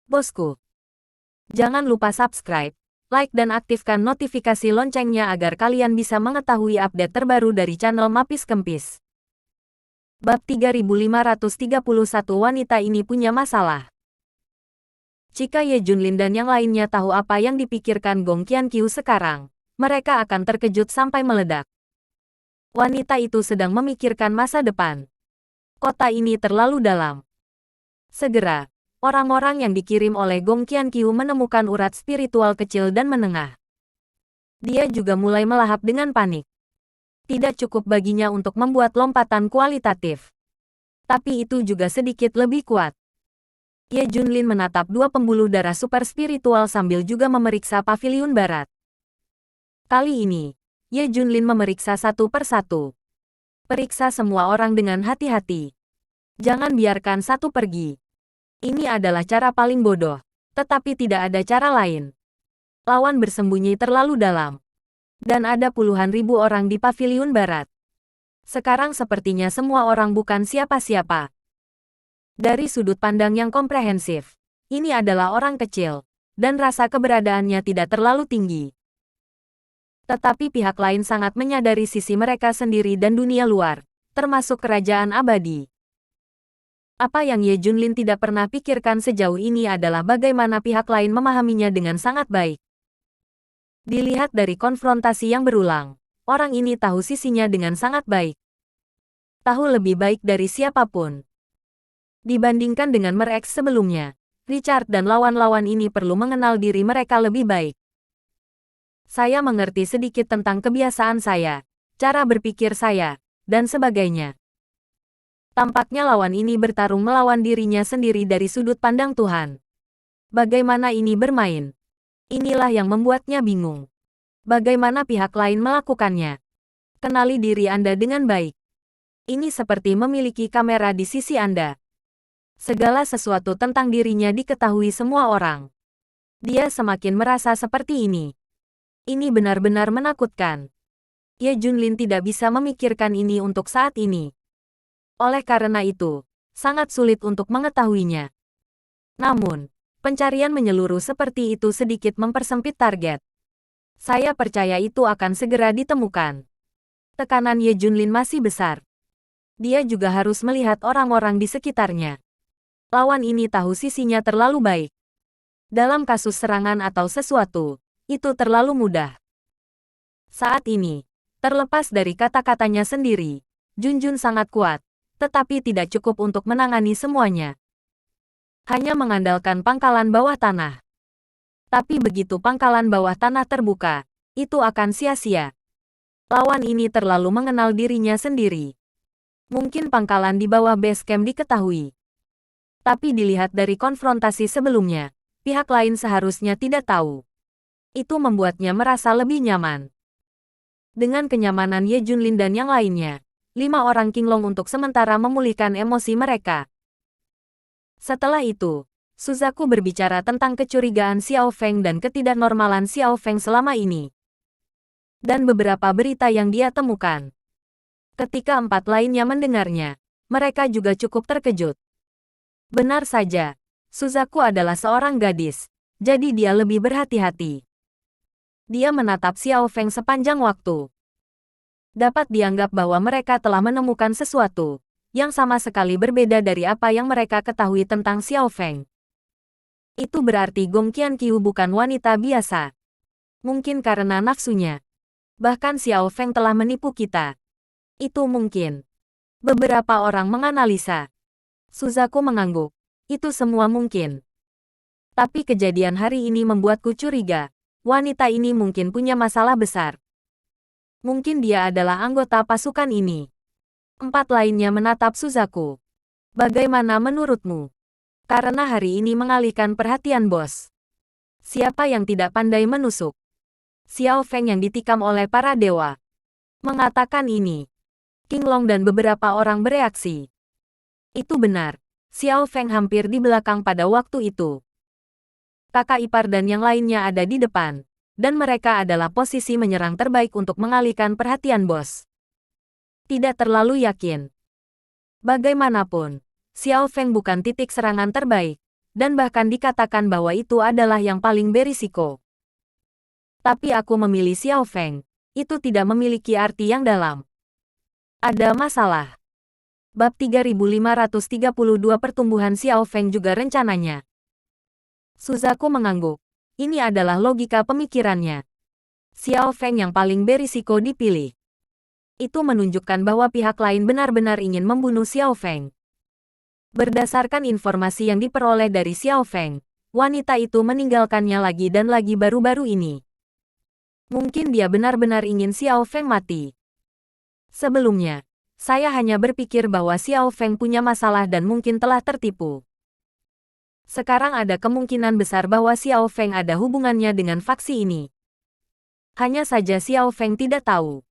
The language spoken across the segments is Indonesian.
bosku. Jangan lupa subscribe, like dan aktifkan notifikasi loncengnya agar kalian bisa mengetahui update terbaru dari channel Mapis Kempis. Bab 3531 wanita ini punya masalah. Jika Ye Junlin dan yang lainnya tahu apa yang dipikirkan Gong Qianqiu sekarang, mereka akan terkejut sampai meledak. Wanita itu sedang memikirkan masa depan. Kota ini terlalu dalam. Segera, orang-orang yang dikirim oleh Gong Qianqiu menemukan urat spiritual kecil dan menengah. Dia juga mulai melahap dengan panik. Tidak cukup baginya untuk membuat lompatan kualitatif. Tapi itu juga sedikit lebih kuat. Ye Junlin menatap dua pembuluh darah super spiritual sambil juga memeriksa paviliun barat. Kali ini, Ye Junlin memeriksa satu persatu. Periksa semua orang dengan hati-hati. Jangan biarkan satu pergi. Ini adalah cara paling bodoh, tetapi tidak ada cara lain. Lawan bersembunyi terlalu dalam. Dan ada puluhan ribu orang di paviliun barat. Sekarang sepertinya semua orang bukan siapa-siapa. Dari sudut pandang yang komprehensif, ini adalah orang kecil, dan rasa keberadaannya tidak terlalu tinggi. Tetapi pihak lain sangat menyadari sisi mereka sendiri dan dunia luar, termasuk kerajaan abadi. Apa yang Ye Junlin tidak pernah pikirkan sejauh ini adalah bagaimana pihak lain memahaminya dengan sangat baik. Dilihat dari konfrontasi yang berulang, orang ini tahu sisinya dengan sangat baik. Tahu lebih baik dari siapapun. Dibandingkan dengan mereka sebelumnya, Richard dan lawan-lawan ini perlu mengenal diri mereka lebih baik. Saya mengerti sedikit tentang kebiasaan saya, cara berpikir saya, dan sebagainya. Tampaknya lawan ini bertarung melawan dirinya sendiri dari sudut pandang Tuhan. Bagaimana ini bermain? Inilah yang membuatnya bingung. Bagaimana pihak lain melakukannya? Kenali diri Anda dengan baik. Ini seperti memiliki kamera di sisi Anda. Segala sesuatu tentang dirinya diketahui semua orang. Dia semakin merasa seperti ini. Ini benar-benar menakutkan. Ye Junlin tidak bisa memikirkan ini untuk saat ini. Oleh karena itu, sangat sulit untuk mengetahuinya. Namun, pencarian menyeluruh seperti itu sedikit mempersempit target. Saya percaya itu akan segera ditemukan. Tekanan Ye Junlin masih besar. Dia juga harus melihat orang-orang di sekitarnya. Lawan ini tahu sisinya terlalu baik. Dalam kasus serangan atau sesuatu, itu terlalu mudah. Saat ini, terlepas dari kata-katanya sendiri, Junjun sangat kuat, tetapi tidak cukup untuk menangani semuanya. Hanya mengandalkan pangkalan bawah tanah. Tapi begitu pangkalan bawah tanah terbuka, itu akan sia-sia. Lawan ini terlalu mengenal dirinya sendiri. Mungkin pangkalan di bawah base camp diketahui. Tapi dilihat dari konfrontasi sebelumnya, pihak lain seharusnya tidak tahu. Itu membuatnya merasa lebih nyaman. Dengan kenyamanan Ye Junlin dan yang lainnya, 5 orang Qinglong untuk sementara memulihkan emosi mereka. Setelah itu, Suzaku berbicara tentang kecurigaan Xiao Feng dan ketidaknormalan Xiao Feng selama ini. Dan beberapa berita yang dia temukan. Ketika 4 lainnya mendengarnya, mereka juga cukup terkejut. Benar saja, Suzaku adalah seorang gadis, jadi dia lebih berhati-hati. Dia menatap Xiao Feng sepanjang waktu. Dapat dianggap bahwa mereka telah menemukan sesuatu yang sama sekali berbeda dari apa yang mereka ketahui tentang Xiao Feng. Itu berarti Gong Qianqiu bukan wanita biasa. Mungkin karena nafsunya. Bahkan Xiao Feng telah menipu kita. Itu mungkin. Beberapa orang menganalisa. Suzaku mengangguk. Itu semua mungkin. Tapi kejadian hari ini membuatku curiga. Wanita ini mungkin punya masalah besar. Mungkin dia adalah anggota pasukan ini. 4 lainnya menatap Suzaku. Bagaimana menurutmu? Karena hari ini mengalihkan perhatian bos. Siapa yang tidak pandai menusuk? Xiao Feng yang ditikam oleh para dewa. Mengatakan ini. Qinglong dan beberapa orang bereaksi. Itu benar. Xiao Feng hampir di belakang pada waktu itu. Kakak ipar dan yang lainnya ada di depan, dan mereka adalah posisi menyerang terbaik untuk mengalihkan perhatian bos. Tidak terlalu yakin. Bagaimanapun, Xiao Feng bukan titik serangan terbaik, dan bahkan dikatakan bahwa itu adalah yang paling berisiko. Tapi aku memilih Xiao Feng. Itu tidak memiliki arti yang dalam. Ada masalah. Bab 3532 Pertumbuhan Xiao Feng juga rencananya. Suzaku mengangguk. Ini adalah logika pemikirannya. Xiao Feng yang paling berisiko dipilih. Itu menunjukkan bahwa pihak lain benar-benar ingin membunuh Xiao Feng. Berdasarkan informasi yang diperoleh dari Xiao Feng, wanita itu meninggalkannya lagi dan lagi baru-baru ini. Mungkin dia benar-benar ingin Xiao Feng mati. Sebelumnya, saya hanya berpikir bahwa Xiao Feng punya masalah dan mungkin telah tertipu. Sekarang ada kemungkinan besar bahwa Xiao Feng ada hubungannya dengan faksi ini. Hanya saja Xiao Feng tidak tahu.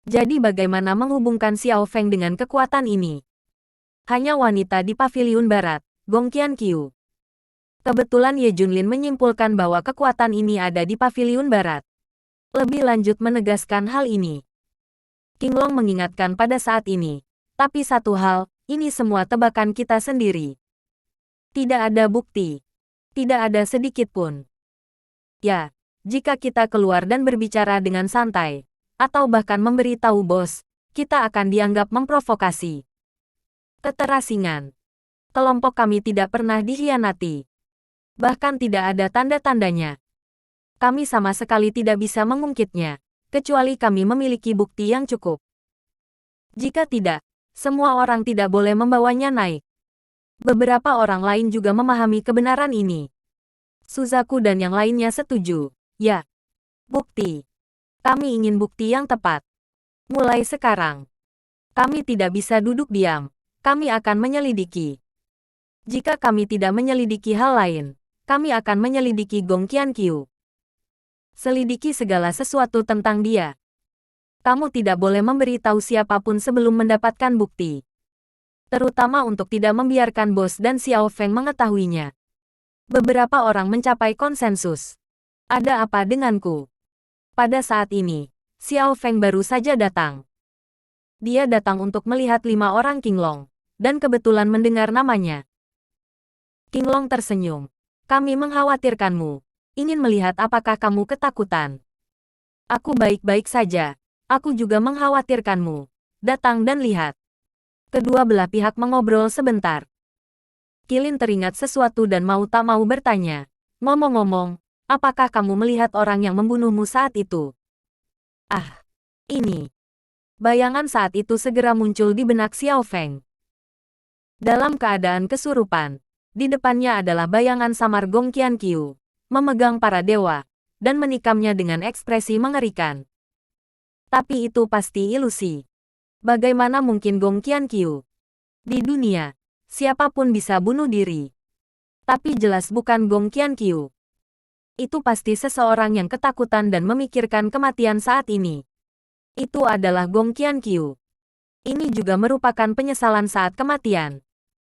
Jadi bagaimana menghubungkan Xiao Feng dengan kekuatan ini? Hanya wanita di Paviliun Barat, Gong Qianqiu. Kebetulan Ye Junlin menyimpulkan bahwa kekuatan ini ada di Paviliun Barat. Lebih lanjut menegaskan hal ini. Qinglong mengingatkan pada saat ini. Tapi satu hal, ini semua tebakan kita sendiri. Tidak ada bukti. Tidak ada sedikit pun. Ya, jika kita keluar dan berbicara dengan santai, atau bahkan memberitahu bos, kita akan dianggap memprovokasi. Keterasingan. Kelompok kami tidak pernah dikhianati. Bahkan tidak ada tanda-tandanya. Kami sama sekali tidak bisa mengungkitnya, kecuali kami memiliki bukti yang cukup. Jika tidak, semua orang tidak boleh membawanya naik. Beberapa orang lain juga memahami kebenaran ini. Suzaku dan yang lainnya setuju. Ya, bukti. Kami ingin bukti yang tepat. Mulai sekarang, kami tidak bisa duduk diam. Kami akan menyelidiki. Jika kami tidak menyelidiki hal lain, kami akan menyelidiki Gong Qianqiu. Selidiki segala sesuatu tentang dia. Kamu tidak boleh memberitahu siapapun sebelum mendapatkan bukti. Terutama untuk tidak membiarkan bos dan Xiao Feng mengetahuinya. Beberapa orang mencapai konsensus. Ada apa denganku? Pada saat ini, Xiao Feng baru saja datang. Dia datang untuk melihat 5 orang Qinglong, dan kebetulan mendengar namanya. Qinglong tersenyum. Kami mengkhawatirkanmu. Ingin melihat apakah kamu ketakutan. Aku baik-baik saja. Aku juga mengkhawatirkanmu. Datang dan lihat. Kedua belah pihak mengobrol sebentar. Qilin teringat sesuatu dan mau tak mau bertanya. Ngomong-ngomong, apakah kamu melihat orang yang membunuhmu saat itu? Ah, ini. Bayangan saat itu segera muncul di benak Xiao Feng. Dalam keadaan kesurupan, di depannya adalah bayangan samar Gong Qianqiu, memegang para dewa, dan menikamnya dengan ekspresi mengerikan. Tapi itu pasti ilusi. Bagaimana mungkin Gong Qianqiu? Di dunia, siapapun bisa bunuh diri. Tapi jelas bukan Gong Qianqiu. Itu pasti seseorang yang ketakutan dan memikirkan kematian saat ini. Itu adalah Gong Qianqiu. Ini juga merupakan penyesalan saat kematian.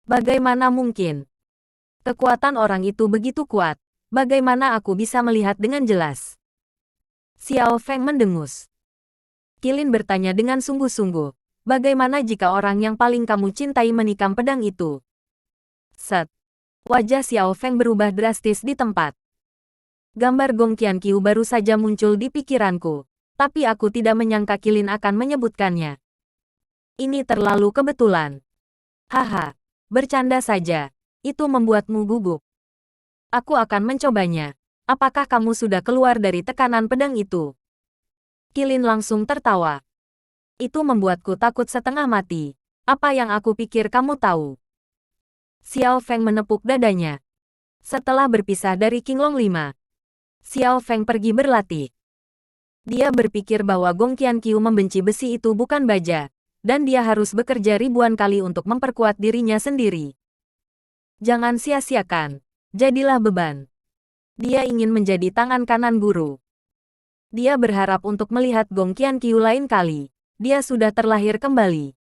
Bagaimana mungkin? Kekuatan orang itu begitu kuat. Bagaimana aku bisa melihat dengan jelas? Xiao Feng mendengus. Qilin bertanya dengan sungguh-sungguh. Bagaimana jika orang yang paling kamu cintai menikam pedang itu? Set. Wajah Xiao Feng berubah drastis di tempat. Gambar Gong Qianqiu baru saja muncul di pikiranku, tapi aku tidak menyangka Qilin akan menyebutkannya. Ini terlalu kebetulan. Haha, bercanda saja. Itu membuatmu gugup. Aku akan mencobanya. Apakah kamu sudah keluar dari tekanan pedang itu? Qilin langsung tertawa. Itu membuatku takut setengah mati. Apa yang aku pikir kamu tahu? Xiao Feng menepuk dadanya. Setelah berpisah dari Qinglong 5, Xiao Feng pergi berlatih. Dia berpikir bahwa Gong Qianqiu membenci besi itu bukan baja, dan dia harus bekerja ribuan kali untuk memperkuat dirinya sendiri. Jangan sia-siakan. Jadilah beban. Dia ingin menjadi tangan kanan guru. Dia berharap untuk melihat Gong Qianqiu lain kali. Dia sudah terlahir kembali.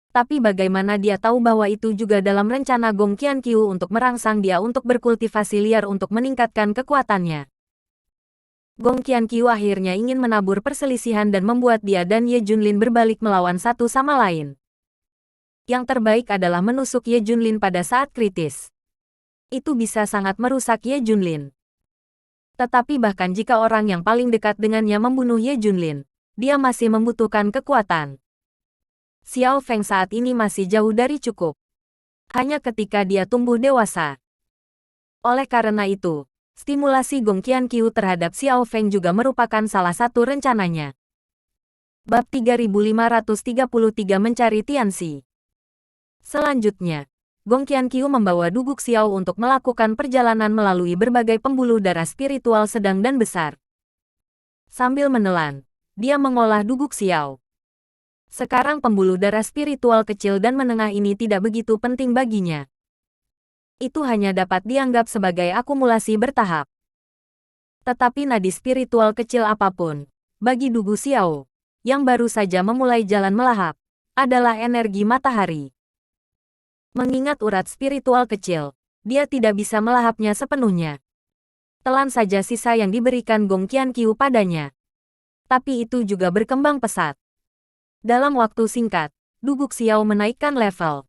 Tapi bagaimana dia tahu bahwa itu juga dalam rencana Gong Qianqiu untuk merangsang dia untuk berkultivasi liar untuk meningkatkan kekuatannya. Gong Qianqiu akhirnya ingin menabur perselisihan dan membuat dia dan Ye Junlin berbalik melawan satu sama lain. Yang terbaik adalah menusuk Ye Junlin pada saat kritis. Itu bisa sangat merusak Ye Junlin. Tetapi bahkan jika orang yang paling dekat dengannya membunuh Ye Junlin, dia masih membutuhkan kekuatan. Xiao Feng saat ini masih jauh dari cukup. Hanya ketika dia tumbuh dewasa. Oleh karena itu, stimulasi Gong Qianqiu terhadap Xiao Feng juga merupakan salah satu rencananya. Bab 3533 Mencari Tianxi. Selanjutnya, Gong Qianqiu membawa Duguk Xiao untuk melakukan perjalanan melalui berbagai pembuluh darah spiritual sedang dan besar. Sambil menelan, dia mengolah Duguk Xiao. Sekarang pembuluh darah spiritual kecil dan menengah ini tidak begitu penting baginya. Itu hanya dapat dianggap sebagai akumulasi bertahap. Tetapi nadi spiritual kecil apapun, bagi Dugu Xiao, yang baru saja memulai jalan melahap, adalah energi matahari. Mengingat urat spiritual kecil, dia tidak bisa melahapnya sepenuhnya. Telan saja sisa yang diberikan Gong Qianqiu padanya. Tapi itu juga berkembang pesat. Dalam waktu singkat, Duguk Xiao menaikkan level.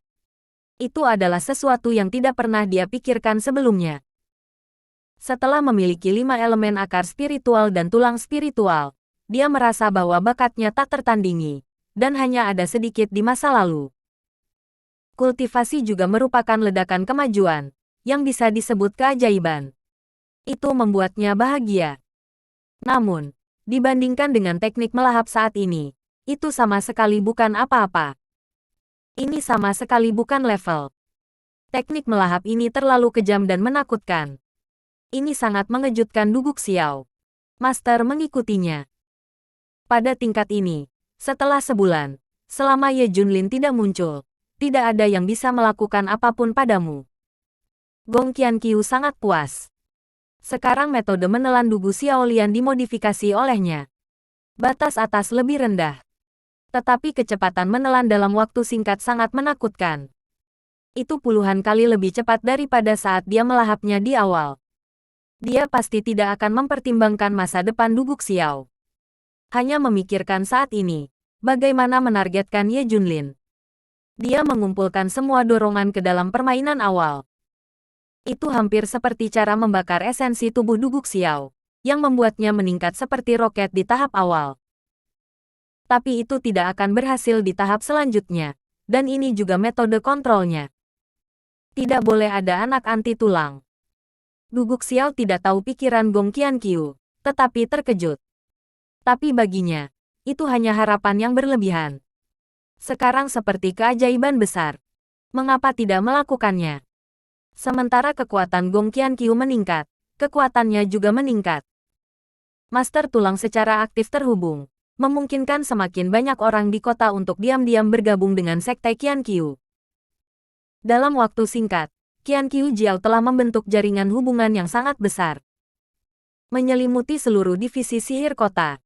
Itu adalah sesuatu yang tidak pernah dia pikirkan sebelumnya. Setelah memiliki 5 elemen akar spiritual dan tulang spiritual, dia merasa bahwa bakatnya tak tertandingi, dan hanya ada sedikit di masa lalu. Kultivasi juga merupakan ledakan kemajuan, yang bisa disebut keajaiban. Itu membuatnya bahagia. Namun, dibandingkan dengan teknik melahap saat ini, itu sama sekali bukan apa-apa. Ini sama sekali bukan level. Teknik melahap ini terlalu kejam dan menakutkan. Ini sangat mengejutkan Duguk Xiao. Master mengikutinya. Pada tingkat ini, setelah sebulan, selama Ye Junlin tidak muncul, tidak ada yang bisa melakukan apapun padamu. Gong Qianqiu sangat puas. Sekarang metode menelan Dugu Xiaolian dimodifikasi olehnya. Batas atas lebih rendah. Tetapi kecepatan menelan dalam waktu singkat sangat menakutkan. Itu puluhan kali lebih cepat daripada saat dia melahapnya di awal. Dia pasti tidak akan mempertimbangkan masa depan Duguk Xiao. Hanya memikirkan saat ini, bagaimana menargetkan Ye Junlin. Dia mengumpulkan semua dorongan ke dalam permainan awal. Itu hampir seperti cara membakar esensi tubuh Duguk Xiao, yang membuatnya meningkat seperti roket di tahap awal. Tapi itu tidak akan berhasil di tahap selanjutnya, dan ini juga metode kontrolnya. Tidak boleh ada anak anti tulang. Duguk Xiao tidak tahu pikiran Gong Qianqiu, tetapi terkejut. Tapi baginya, itu hanya harapan yang berlebihan. Sekarang seperti keajaiban besar. Mengapa tidak melakukannya? Sementara kekuatan Gong Qianqiu meningkat, kekuatannya juga meningkat. Master tulang secara aktif terhubung, memungkinkan semakin banyak orang di kota untuk diam-diam bergabung dengan Sekte Qianqiu. Dalam waktu singkat, Qianqiu Jiao telah membentuk jaringan hubungan yang sangat besar. Menyelimuti seluruh divisi sihir kota.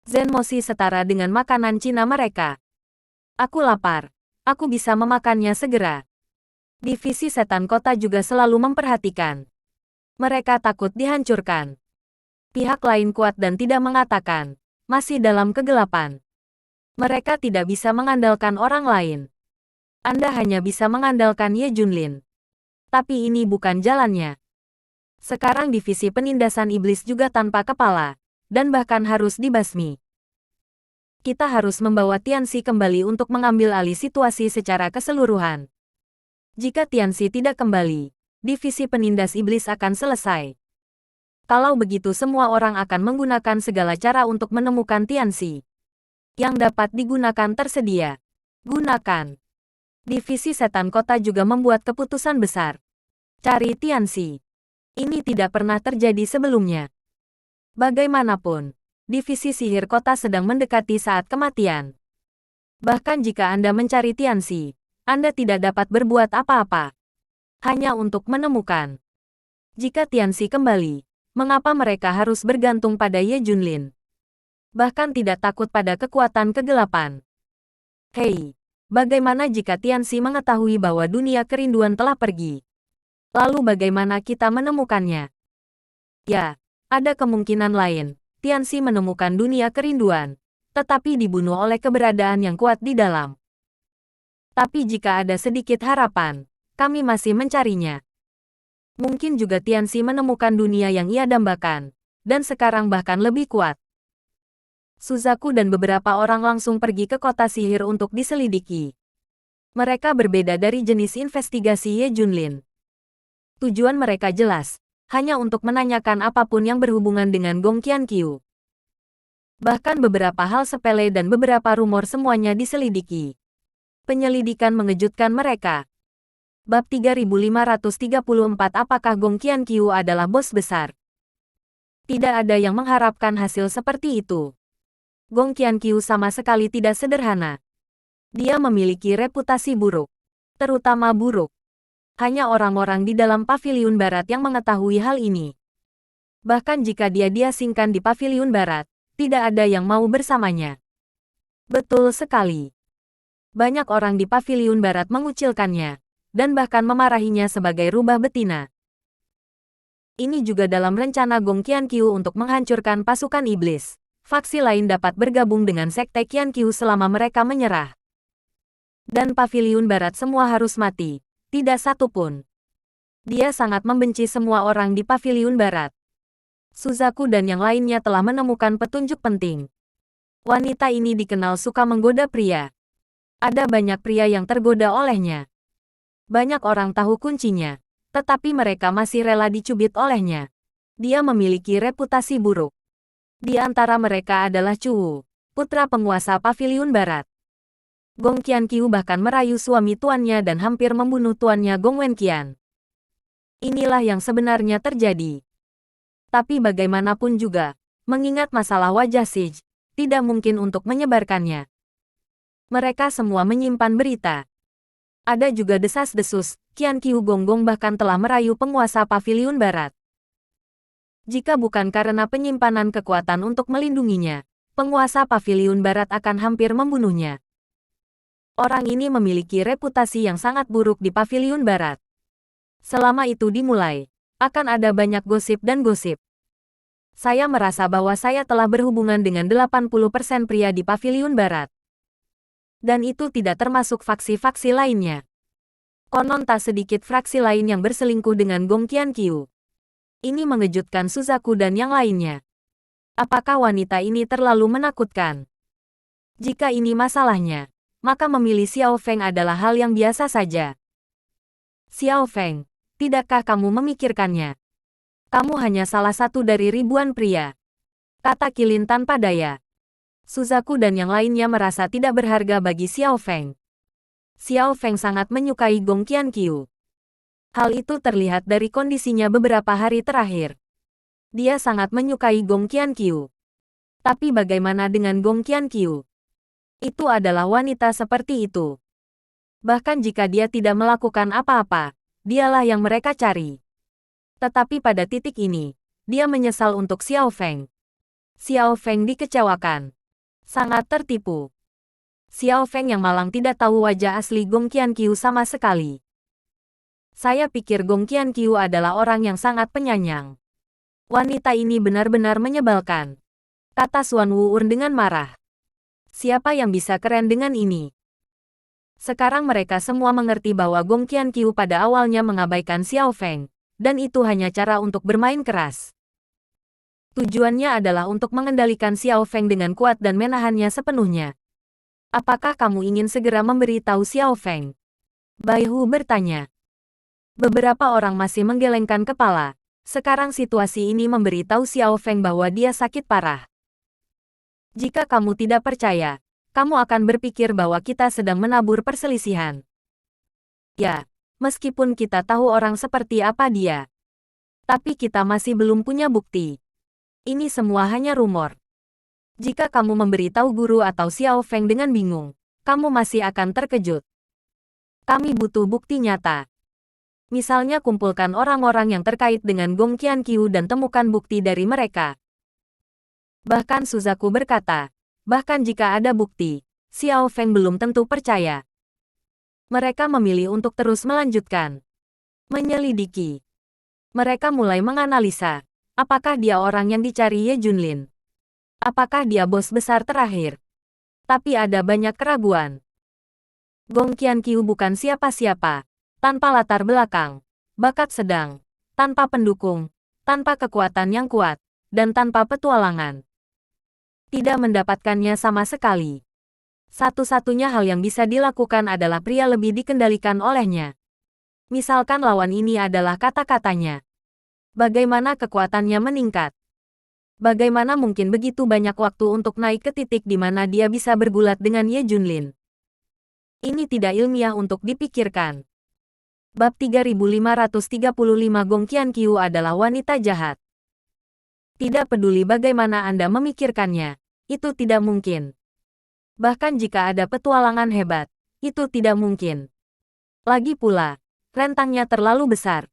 Zenmoshi setara dengan makanan Cina mereka. Aku lapar. Aku bisa memakannya segera. Divisi setan kota juga selalu memperhatikan. Mereka takut dihancurkan. Pihak lain kuat dan tidak mengatakan. Masih dalam kegelapan. Mereka tidak bisa mengandalkan orang lain. Anda hanya bisa mengandalkan Ye Junlin. Tapi ini bukan jalannya. Sekarang divisi penindasan iblis juga tanpa kepala, dan bahkan harus dibasmi. Kita harus membawa Tianxi kembali untuk mengambil alih situasi secara keseluruhan. Jika Tianxi tidak kembali, divisi penindas iblis akan selesai. Kalau begitu semua orang akan menggunakan segala cara untuk menemukan Tianxi. Yang dapat digunakan tersedia. Gunakan. Divisi setan kota juga membuat keputusan besar. Cari Tianxi. Ini tidak pernah terjadi sebelumnya. Bagaimanapun, divisi sihir kota sedang mendekati saat kematian. Bahkan jika Anda mencari Tianxi, Anda tidak dapat berbuat apa-apa. Hanya untuk menemukan. Jika Tianxi kembali, mengapa mereka harus bergantung pada Ye Junlin? Bahkan tidak takut pada kekuatan kegelapan. Hei, bagaimana jika Tianxi mengetahui bahwa dunia kerinduan telah pergi? Lalu bagaimana kita menemukannya? Ya, ada kemungkinan lain. Tianxi menemukan dunia kerinduan, tetapi dibunuh oleh keberadaan yang kuat di dalam. Tapi jika ada sedikit harapan, kami masih mencarinya. Mungkin juga Tianxi menemukan dunia yang ia dambakan, dan sekarang bahkan lebih kuat. Suzaku dan beberapa orang langsung pergi ke kota sihir untuk diselidiki. Mereka berbeda dari jenis investigasi Ye Junlin. Tujuan mereka jelas, hanya untuk menanyakan apapun yang berhubungan dengan Gong Qianqiu. Bahkan beberapa hal sepele dan beberapa rumor semuanya diselidiki. Penyelidikan mengejutkan mereka. Bab 3534 Apakah Gong Qianqiu adalah bos besar? Tidak ada yang mengharapkan hasil seperti itu. Gong Qianqiu sama sekali tidak sederhana. Dia memiliki reputasi buruk. Terutama buruk. Hanya orang-orang di dalam Paviliun Barat yang mengetahui hal ini. Bahkan jika dia diasingkan di Paviliun Barat, tidak ada yang mau bersamanya. Betul sekali. Banyak orang di Paviliun Barat mengucilkannya, dan bahkan memarahinya sebagai rubah betina. Ini juga dalam rencana Gong Qianqiu untuk menghancurkan pasukan iblis. Faksi lain dapat bergabung dengan Sekte Qianqiu selama mereka menyerah. Dan Paviliun Barat semua harus mati, tidak satu pun. Dia sangat membenci semua orang di Paviliun Barat. Suzaku dan yang lainnya telah menemukan petunjuk penting. Wanita ini dikenal suka menggoda pria. Ada banyak pria yang tergoda olehnya. Banyak orang tahu kuncinya, tetapi mereka masih rela dicubit olehnya. Dia memiliki reputasi buruk. Di antara mereka adalah Chu, putra penguasa Paviliun Barat. Gong Qianqiu bahkan merayu suami tuannya dan hampir membunuh tuannya Gong Wenqian. Inilah yang sebenarnya terjadi. Tapi bagaimanapun juga, mengingat masalah wajah Sij, tidak mungkin untuk menyebarkannya. Mereka semua menyimpan berita. Ada juga desas-desus, Qianqiu Gonggong bahkan telah merayu penguasa Paviliun Barat. Jika bukan karena penyimpanan kekuatan untuk melindunginya, penguasa Paviliun Barat akan hampir membunuhnya. Orang ini memiliki reputasi yang sangat buruk di Paviliun Barat. Selama itu dimulai, akan ada banyak gosip dan gosip. Saya merasa bahwa saya telah berhubungan dengan 80% pria di Paviliun Barat. Dan itu tidak termasuk faksi-faksi lainnya. Konon tak sedikit fraksi lain yang berselingkuh dengan Gong Qianqiu. Ini mengejutkan Suzaku dan yang lainnya. Apakah wanita ini terlalu menakutkan? Jika ini masalahnya, maka memilih Xiao Feng adalah hal yang biasa saja. Xiao Feng, tidakkah kamu memikirkannya? Kamu hanya salah satu dari ribuan pria. Kata Qilin tanpa daya. Suzaku dan yang lainnya merasa tidak berharga bagi Xiao Feng. Xiao Feng sangat menyukai Gong Qianqiu. Hal itu terlihat dari kondisinya beberapa hari terakhir. Dia sangat menyukai Gong Qianqiu. Tapi bagaimana dengan Gong Qianqiu? Itu adalah wanita seperti itu. Bahkan jika dia tidak melakukan apa-apa, dialah yang mereka cari. Tetapi pada titik ini, dia menyesal untuk Xiao Feng. Xiao Feng dikecewakan. Sangat tertipu. Xiao Feng yang malang tidak tahu wajah asli Gong Qianqiu sama sekali. Saya pikir Gong Qianqiu adalah orang yang sangat penyayang. Wanita ini benar-benar menyebalkan, kata Xuan Wu'un dengan marah. Siapa yang bisa keren dengan ini? Sekarang mereka semua mengerti bahwa Gong Qianqiu pada awalnya mengabaikan Xiao Feng, dan itu hanya cara untuk bermain keras. Tujuannya adalah untuk mengendalikan Xiao Feng dengan kuat dan menahannya sepenuhnya. Apakah kamu ingin segera memberitahu Xiao Feng? Bai Hu bertanya. Beberapa orang masih menggelengkan kepala. Sekarang situasi ini memberitahu Xiao Feng bahwa dia sakit parah. Jika kamu tidak percaya, kamu akan berpikir bahwa kita sedang menabur perselisihan. Ya, meskipun kita tahu orang seperti apa dia. Tapi kita masih belum punya bukti. Ini semua hanya rumor. Jika kamu memberitahu guru atau Xiao Feng dengan bingung, kamu masih akan terkejut. Kami butuh bukti nyata. Misalnya kumpulkan orang-orang yang terkait dengan Gong Qianqiu dan temukan bukti dari mereka. Bahkan Suzaku berkata, bahkan jika ada bukti, Xiao Feng belum tentu percaya. Mereka memilih untuk terus melanjutkan menyelidiki. Mereka mulai menganalisa. Apakah dia orang yang dicari Ye Junlin? Apakah dia bos besar terakhir? Tapi ada banyak keraguan. Gong Qianqiu bukan siapa-siapa, tanpa latar belakang, bakat sedang, tanpa pendukung, tanpa kekuatan yang kuat, dan tanpa petualangan. Tidak mendapatkannya sama sekali. Satu-satunya hal yang bisa dilakukan adalah pria lebih dikendalikan olehnya. Misalkan lawan ini adalah kata-katanya. Bagaimana kekuatannya meningkat? Bagaimana mungkin begitu banyak waktu untuk naik ke titik di mana dia bisa bergulat dengan Ye Junlin? Ini tidak ilmiah untuk dipikirkan. Bab 3535 Gong Qianqiu adalah wanita jahat. Tidak peduli bagaimana Anda memikirkannya, itu tidak mungkin. Bahkan jika ada petualangan hebat, itu tidak mungkin. Lagi pula, rentangnya terlalu besar.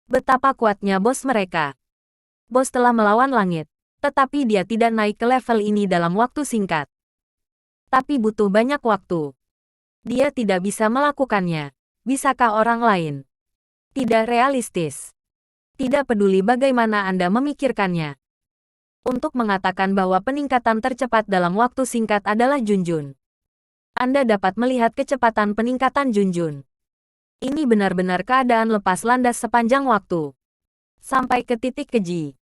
Betapa kuatnya bos mereka. Bos telah melawan langit, tetapi dia tidak naik ke level ini dalam waktu singkat. Tapi butuh banyak waktu. Dia tidak bisa melakukannya. Bisakah orang lain? Tidak realistis. Tidak peduli bagaimana Anda memikirkannya. Untuk mengatakan bahwa peningkatan tercepat dalam waktu singkat adalah Junjun. Anda dapat melihat kecepatan peningkatan Junjun. Ini benar-benar keadaan lepas landas sepanjang waktu. Sampai ke titik keji.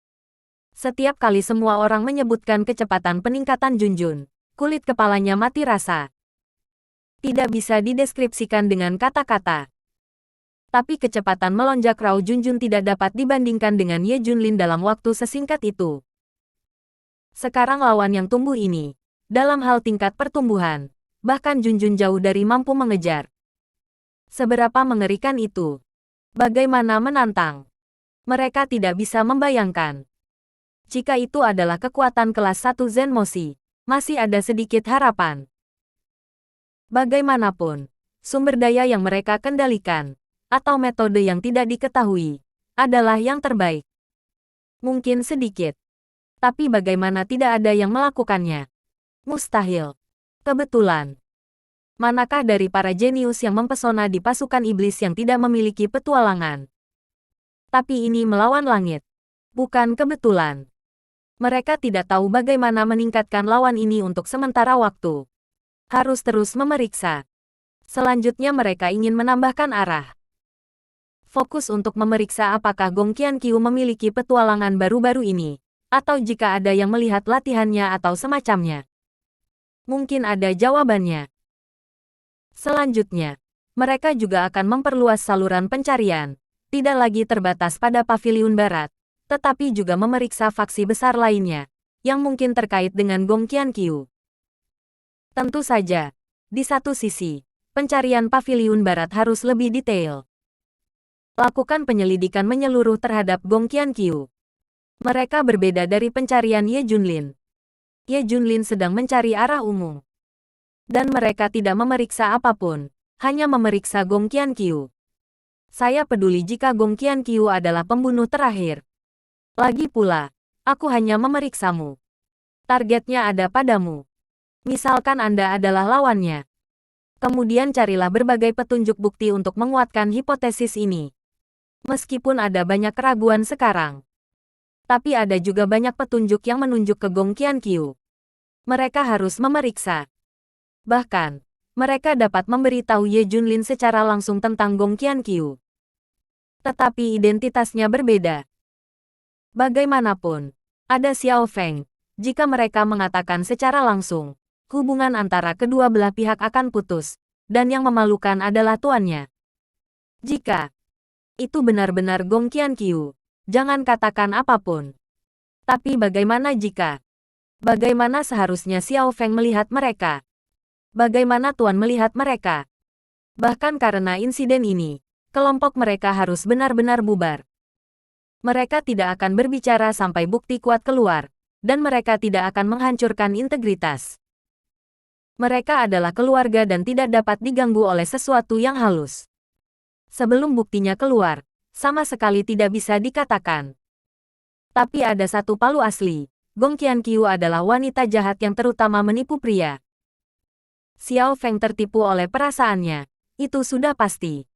Setiap kali semua orang menyebutkan kecepatan peningkatan Junjun, kulit kepalanya mati rasa. Tidak bisa dideskripsikan dengan kata-kata. Tapi kecepatan melonjak Rao Junjun tidak dapat dibandingkan dengan Ye Junlin dalam waktu sesingkat itu. Sekarang lawan yang tumbuh ini, dalam hal tingkat pertumbuhan, bahkan Junjun jauh dari mampu mengejar. Seberapa mengerikan itu? Bagaimana menantang? Mereka tidak bisa membayangkan. Jika itu adalah kekuatan kelas 1 Zen Moshi, masih ada sedikit harapan. Bagaimanapun, sumber daya yang mereka kendalikan, atau metode yang tidak diketahui, adalah yang terbaik. Mungkin sedikit. Tapi bagaimana tidak ada yang melakukannya? Mustahil. Kebetulan. Manakah dari para jenius yang mempesona di pasukan iblis yang tidak memiliki petualangan? Tapi ini melawan langit. Bukan kebetulan. Mereka tidak tahu bagaimana meningkatkan lawan ini untuk sementara waktu. Harus terus memeriksa. Selanjutnya mereka ingin menambahkan arah. Fokus untuk memeriksa apakah Gong Qianqiu memiliki petualangan baru-baru ini, atau jika ada yang melihat latihannya atau semacamnya. Mungkin ada jawabannya. Selanjutnya, mereka juga akan memperluas saluran pencarian, tidak lagi terbatas pada Paviliun Barat, tetapi juga memeriksa faksi besar lainnya, yang mungkin terkait dengan Gong Qianqiu. Tentu saja, di satu sisi, pencarian Paviliun Barat harus lebih detail. Lakukan penyelidikan menyeluruh terhadap Gong Qianqiu. Mereka berbeda dari pencarian Ye Junlin. Ye Junlin sedang mencari arah umum. Dan mereka tidak memeriksa apapun, hanya memeriksa Gong Qianqiu. Saya peduli jika Gong Qianqiu adalah pembunuh terakhir. Lagi pula, aku hanya memeriksamu. Targetnya ada padamu. Misalkan Anda adalah lawannya. Kemudian carilah berbagai petunjuk bukti untuk menguatkan hipotesis ini. Meskipun ada banyak keraguan sekarang. Tapi ada juga banyak petunjuk yang menunjuk ke Gong Qianqiu. Mereka harus memeriksa. Bahkan, mereka dapat memberitahu Ye Junlin secara langsung tentang Gong Qianqiu. Tetapi identitasnya berbeda. Bagaimanapun, ada Xiao Feng. Jika mereka mengatakan secara langsung, hubungan antara kedua belah pihak akan putus, dan yang memalukan adalah tuannya. Jika itu benar-benar Gong Qianqiu, jangan katakan apapun. Tapi bagaimana jika? Bagaimana seharusnya Xiao Feng melihat mereka? Bagaimana Tuan melihat mereka? Bahkan karena insiden ini, kelompok mereka harus benar-benar bubar. Mereka tidak akan berbicara sampai bukti kuat keluar, dan mereka tidak akan menghancurkan integritas. Mereka adalah keluarga dan tidak dapat diganggu oleh sesuatu yang halus. Sebelum buktinya keluar, sama sekali tidak bisa dikatakan. Tapi ada satu palu asli, Gong Qianqiu adalah wanita jahat yang terutama menipu pria. Xiao Feng tertipu oleh perasaannya, itu sudah pasti.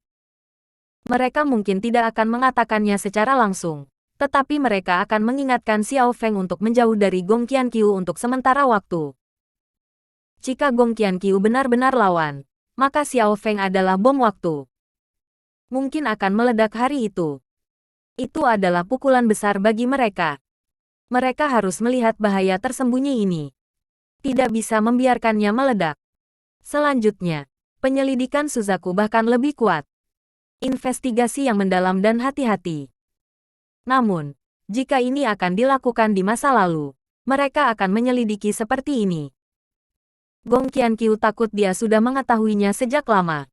Mereka mungkin tidak akan mengatakannya secara langsung, tetapi mereka akan mengingatkan Xiao Feng untuk menjauh dari Gong Qianqiu untuk sementara waktu. Jika Gong Qianqiu benar-benar lawan, maka Xiao Feng adalah bom waktu. Mungkin akan meledak hari itu. Itu adalah pukulan besar bagi mereka. Mereka harus melihat bahaya tersembunyi ini. Tidak bisa membiarkannya meledak. Selanjutnya, penyelidikan Suzaku bahkan lebih kuat. Investigasi yang mendalam dan hati-hati. Namun, jika ini akan dilakukan di masa lalu, mereka akan menyelidiki seperti ini. Gong Qianqiu takut dia sudah mengetahuinya sejak lama.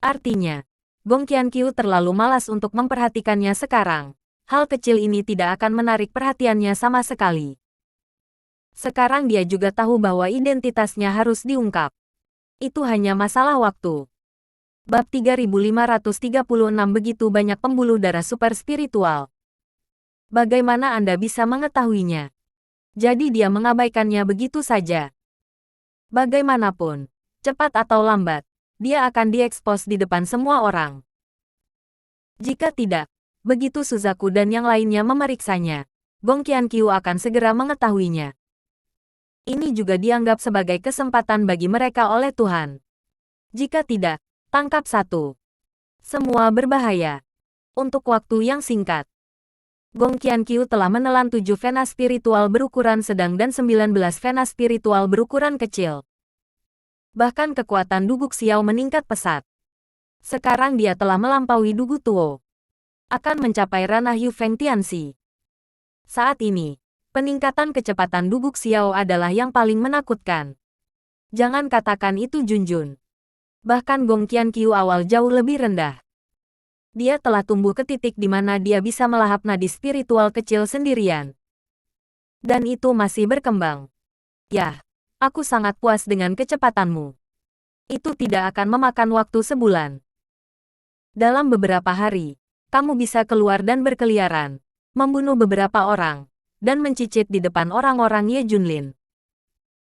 Artinya, Gong Qianqiu terlalu malas untuk memperhatikannya sekarang. Hal kecil ini tidak akan menarik perhatiannya sama sekali. Sekarang dia juga tahu bahwa identitasnya harus diungkap. Itu hanya masalah waktu. Bab 3536 begitu banyak pembuluh darah super spiritual. Bagaimana Anda bisa mengetahuinya? Jadi dia mengabaikannya begitu saja. Bagaimanapun, cepat atau lambat, dia akan diekspos di depan semua orang. Jika tidak, begitu Suzaku dan yang lainnya memeriksanya, Gong Qianqiu akan segera mengetahuinya. Ini juga dianggap sebagai kesempatan bagi mereka oleh Tuhan. Jika tidak, tangkap satu. Semua berbahaya. Untuk waktu yang singkat, Gong Qianqiu telah menelan 7 vena spiritual berukuran sedang dan 19 vena spiritual berukuran kecil. Bahkan kekuatan Duguk Xiao meningkat pesat. Sekarang dia telah melampaui Dugu Tuo. Akan mencapai ranah Yu Feng Tianxi. Saat ini, peningkatan kecepatan Duguk Xiao adalah yang paling menakutkan. Jangan katakan itu Junjun. Bahkan Gong Qianqiu awal jauh lebih rendah. Dia telah tumbuh ke titik di mana dia bisa melahap nadi spiritual kecil sendirian. Dan itu masih berkembang. Yah, aku sangat puas dengan kecepatanmu. Itu tidak akan memakan waktu sebulan. Dalam beberapa hari, kamu bisa keluar dan berkeliaran, membunuh beberapa orang, dan mencicit di depan orang-orang Ye Junlin.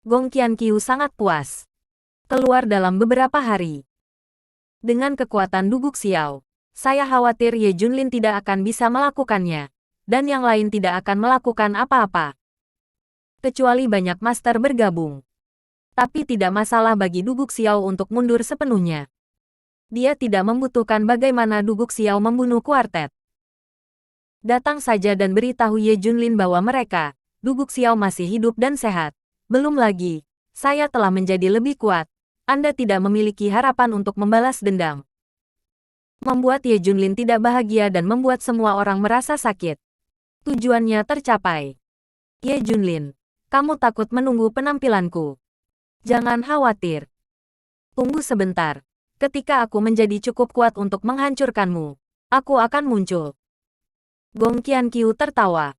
Gong Qianqiu sangat puas. Keluar dalam beberapa hari. Dengan kekuatan Duguk Xiao, saya khawatir Ye Junlin tidak akan bisa melakukannya, dan yang lain tidak akan melakukan apa-apa. Kecuali banyak master bergabung. Tapi tidak masalah bagi Duguk Xiao untuk mundur sepenuhnya. Dia tidak membutuhkan bagaimana Duguk Xiao membunuh kuartet. Datang saja dan beritahu Ye Junlin bahwa mereka, Duguk Xiao masih hidup dan sehat. Belum lagi, saya telah menjadi lebih kuat. Anda tidak memiliki harapan untuk membalas dendam. Membuat Ye Junlin tidak bahagia dan membuat semua orang merasa sakit. Tujuannya tercapai. Ye Junlin, kamu takut menunggu penampilanku. Jangan khawatir. Tunggu sebentar. Ketika aku menjadi cukup kuat untuk menghancurkanmu, aku akan muncul. Gong Qianqiu tertawa.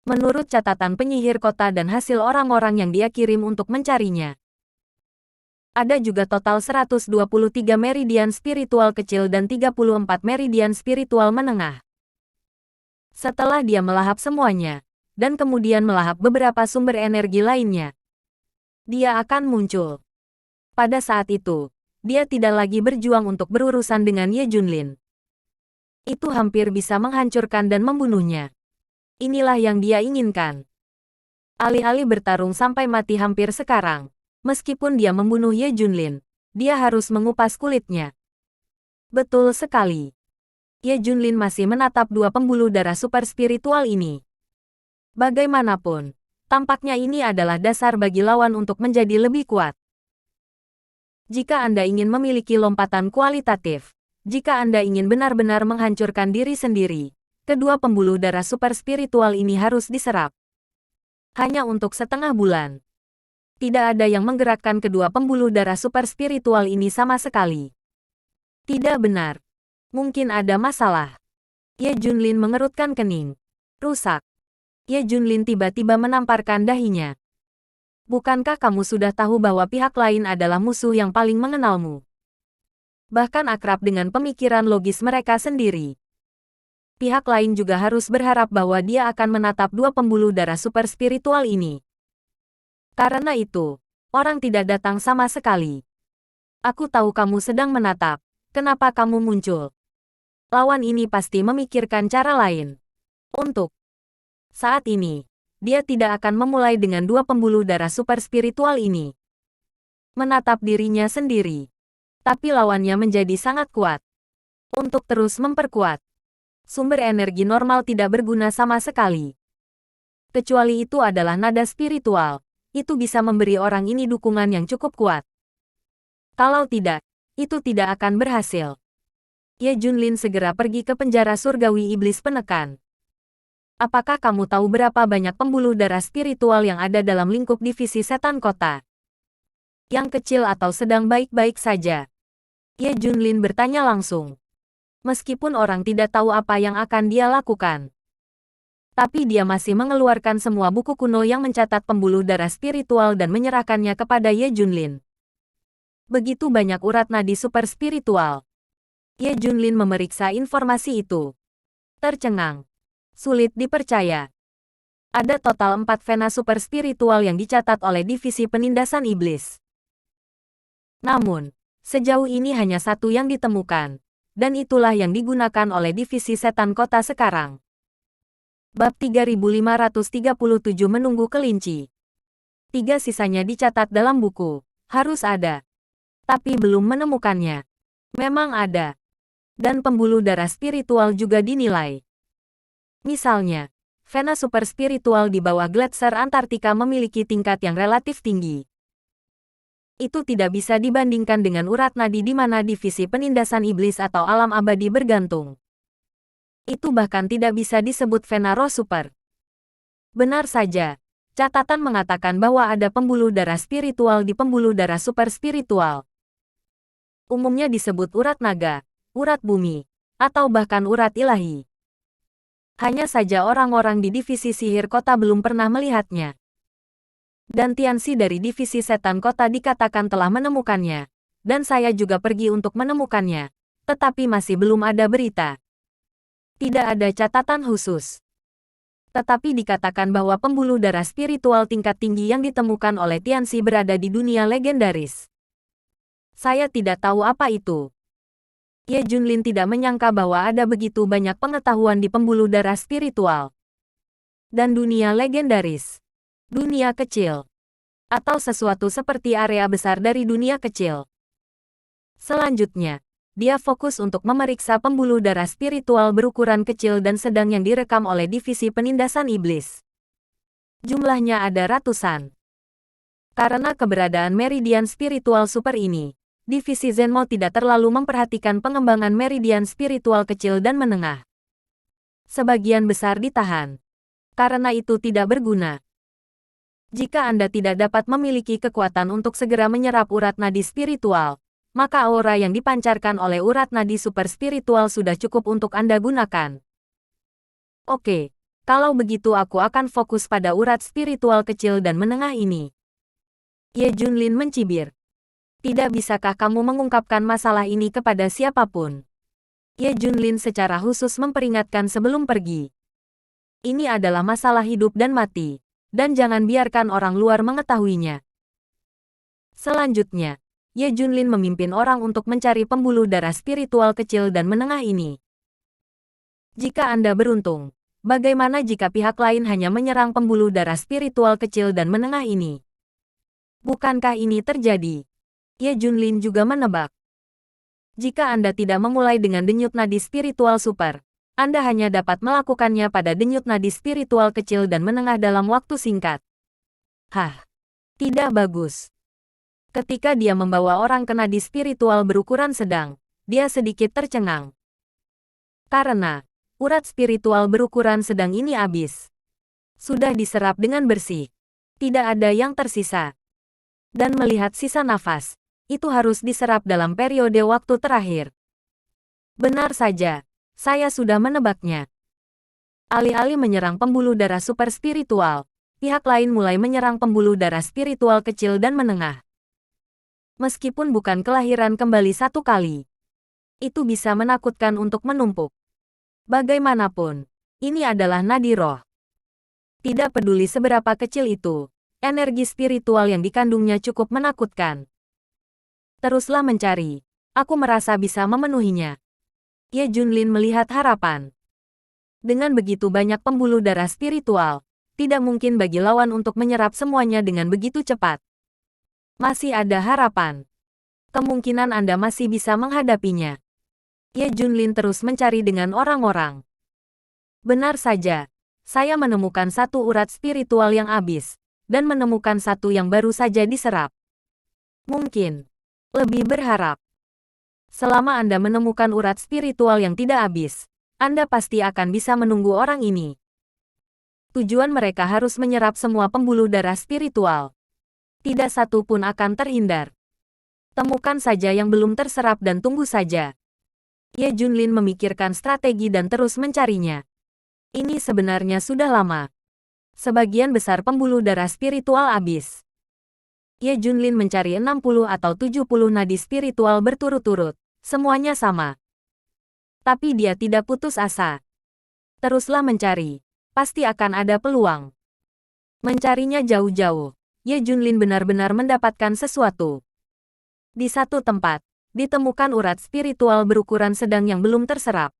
Menurut catatan penyihir kota dan hasil orang-orang yang dia kirim untuk mencarinya, ada juga total 123 meridian spiritual kecil dan 34 meridian spiritual menengah. Setelah dia melahap semuanya, dan kemudian melahap beberapa sumber energi lainnya, dia akan muncul. Pada saat itu, dia tidak lagi berjuang untuk berurusan dengan Ye Junlin. Itu hampir bisa menghancurkan dan membunuhnya. Inilah yang dia inginkan. Alih-alih bertarung sampai mati hampir sekarang, meskipun dia membunuh Ye Junlin, dia harus mengupas kulitnya. Betul sekali. Ye Junlin masih menatap dua pembuluh darah super spiritual ini. Bagaimanapun, tampaknya ini adalah dasar bagi lawan untuk menjadi lebih kuat. Jika Anda ingin memiliki lompatan kualitatif, jika Anda ingin benar-benar menghancurkan diri sendiri, kedua pembuluh darah super spiritual ini harus diserap. Hanya untuk setengah bulan. Tidak ada yang menggerakkan kedua pembuluh darah super spiritual ini sama sekali. Tidak benar. Mungkin ada masalah. Ye Junlin mengerutkan kening. Rusak. Ye Junlin tiba-tiba menamparkan dahinya. Bukankah kamu sudah tahu bahwa pihak lain adalah musuh yang paling mengenalmu? Bahkan akrab dengan pemikiran logis mereka sendiri. Pihak lain juga harus berharap bahwa dia akan menatap dua pembuluh darah super spiritual ini. Karena itu, orang tidak datang sama sekali. Aku tahu kamu sedang menatap. Kenapa kamu muncul? Lawan ini pasti memikirkan cara lain. Untuk saat ini, dia tidak akan memulai dengan dua pembuluh darah super spiritual ini. Menatap dirinya sendiri. Tapi lawannya menjadi sangat kuat. Untuk terus memperkuat. Sumber energi normal tidak berguna sama sekali. Kecuali itu adalah nada spiritual. Itu bisa memberi orang ini dukungan yang cukup kuat. Kalau tidak, itu tidak akan berhasil. Ye Junlin segera pergi ke penjara surgawi iblis penekan. Apakah kamu tahu berapa banyak pembuluh darah spiritual yang ada dalam lingkup divisi setan kota? Yang kecil atau sedang baik-baik saja? Ye Junlin bertanya langsung. Meskipun orang tidak tahu apa yang akan dia lakukan. Tapi dia masih mengeluarkan semua buku kuno yang mencatat pembuluh darah spiritual dan menyerahkannya kepada Ye Junlin. Begitu banyak urat nadi super spiritual. Ye Junlin memeriksa informasi itu. Tercengang. Sulit dipercaya. Ada total 4 vena super spiritual yang dicatat oleh divisi penindasan iblis. Namun, sejauh ini hanya satu yang ditemukan. Dan itulah yang digunakan oleh divisi setan kota sekarang. Bab 3537 menunggu kelinci. 3 sisanya dicatat dalam buku. Harus ada. Tapi belum menemukannya. Memang ada. Dan pembuluh darah spiritual juga dinilai. Misalnya, vena super spiritual di bawah gletser Antartika memiliki tingkat yang relatif tinggi. Itu tidak bisa dibandingkan dengan urat nadi di mana divisi penindasan iblis atau alam abadi bergantung. Itu bahkan tidak bisa disebut vena roh super. Benar saja, catatan mengatakan bahwa ada pembuluh darah spiritual di pembuluh darah super spiritual. Umumnya disebut urat naga, urat bumi, atau bahkan urat ilahi. Hanya saja orang-orang di divisi sihir kota belum pernah melihatnya. Dan Tianxi dari divisi setan kota dikatakan telah menemukannya. Dan saya juga pergi untuk menemukannya. Tetapi masih belum ada berita. Tidak ada catatan khusus. Tetapi dikatakan bahwa pembuluh darah spiritual tingkat tinggi yang ditemukan oleh Tianxi berada di dunia legendaris. Saya tidak tahu apa itu. Ye Junlin tidak menyangka bahwa ada begitu banyak pengetahuan di pembuluh darah spiritual. Dan dunia legendaris. Dunia kecil. Atau sesuatu seperti area besar dari dunia kecil. Selanjutnya, dia fokus untuk memeriksa pembuluh darah spiritual berukuran kecil dan sedang yang direkam oleh divisi penindasan iblis. Jumlahnya ada ratusan. Karena keberadaan meridian spiritual super ini, divisi Zenmo tidak terlalu memperhatikan pengembangan meridian spiritual kecil dan menengah. Sebagian besar ditahan. Karena itu tidak berguna. Jika Anda tidak dapat memiliki kekuatan untuk segera menyerap urat nadi spiritual, maka aura yang dipancarkan oleh urat nadi super spiritual sudah cukup untuk Anda gunakan. Oke, kalau begitu aku akan fokus pada urat spiritual kecil dan menengah ini. Ye Junlin mencibir. Tidak bisakah kamu mengungkapkan masalah ini kepada siapapun? Ye Junlin secara khusus memperingatkan sebelum pergi. Ini adalah masalah hidup dan mati, dan jangan biarkan orang luar mengetahuinya. Selanjutnya, Ye Junlin memimpin orang untuk mencari pembuluh darah spiritual kecil dan menengah ini. Jika Anda beruntung, bagaimana jika pihak lain hanya menyerang pembuluh darah spiritual kecil dan menengah ini? Bukankah ini terjadi? Ye Junlin juga menebak. Jika Anda tidak memulai dengan denyut nadi spiritual super, Anda hanya dapat melakukannya pada denyut nadi spiritual kecil dan menengah dalam waktu singkat. Hah, tidak bagus. Ketika dia membawa orang ke nadi spiritual berukuran sedang, dia sedikit tercengang. Karena urat spiritual berukuran sedang ini habis. Sudah diserap dengan bersih. Tidak ada yang tersisa. Dan melihat sisa nafas, itu harus diserap dalam periode waktu terakhir. Benar saja, saya sudah menebaknya. Alih-alih menyerang pembuluh darah super spiritual, pihak lain mulai menyerang pembuluh darah spiritual kecil dan menengah. Meskipun bukan kelahiran kembali satu kali, itu bisa menakutkan untuk menumpuk. Bagaimanapun, ini adalah nadi roh. Tidak peduli seberapa kecil itu, energi spiritual yang dikandungnya cukup menakutkan. Teruslah mencari. Aku merasa bisa memenuhinya. Ye Junlin melihat harapan. Dengan begitu banyak pembuluh darah spiritual, tidak mungkin bagi lawan untuk menyerap semuanya dengan begitu cepat. Masih ada harapan. Kemungkinan Anda masih bisa menghadapinya. Ye Junlin terus mencari dengan orang-orang. Benar saja. Saya menemukan satu urat spiritual yang habis, dan menemukan satu yang baru saja diserap. Mungkin. Lebih berharap. Selama Anda menemukan urat spiritual yang tidak habis, Anda pasti akan bisa menunggu orang ini. Tujuan mereka harus menyerap semua pembuluh darah spiritual. Tidak satu pun akan terhindar. Temukan saja yang belum terserap dan tunggu saja. Ye Junlin memikirkan strategi dan terus mencarinya. Ini sebenarnya sudah lama. Sebagian besar pembuluh darah spiritual habis. Ye Junlin mencari 60 atau 70 nadi spiritual berturut-turut. Semuanya sama. Tapi dia tidak putus asa. Teruslah mencari. Pasti akan ada peluang. Mencarinya jauh-jauh, Ye Junlin benar-benar mendapatkan sesuatu. Di satu tempat, ditemukan urat spiritual berukuran sedang yang belum terserap.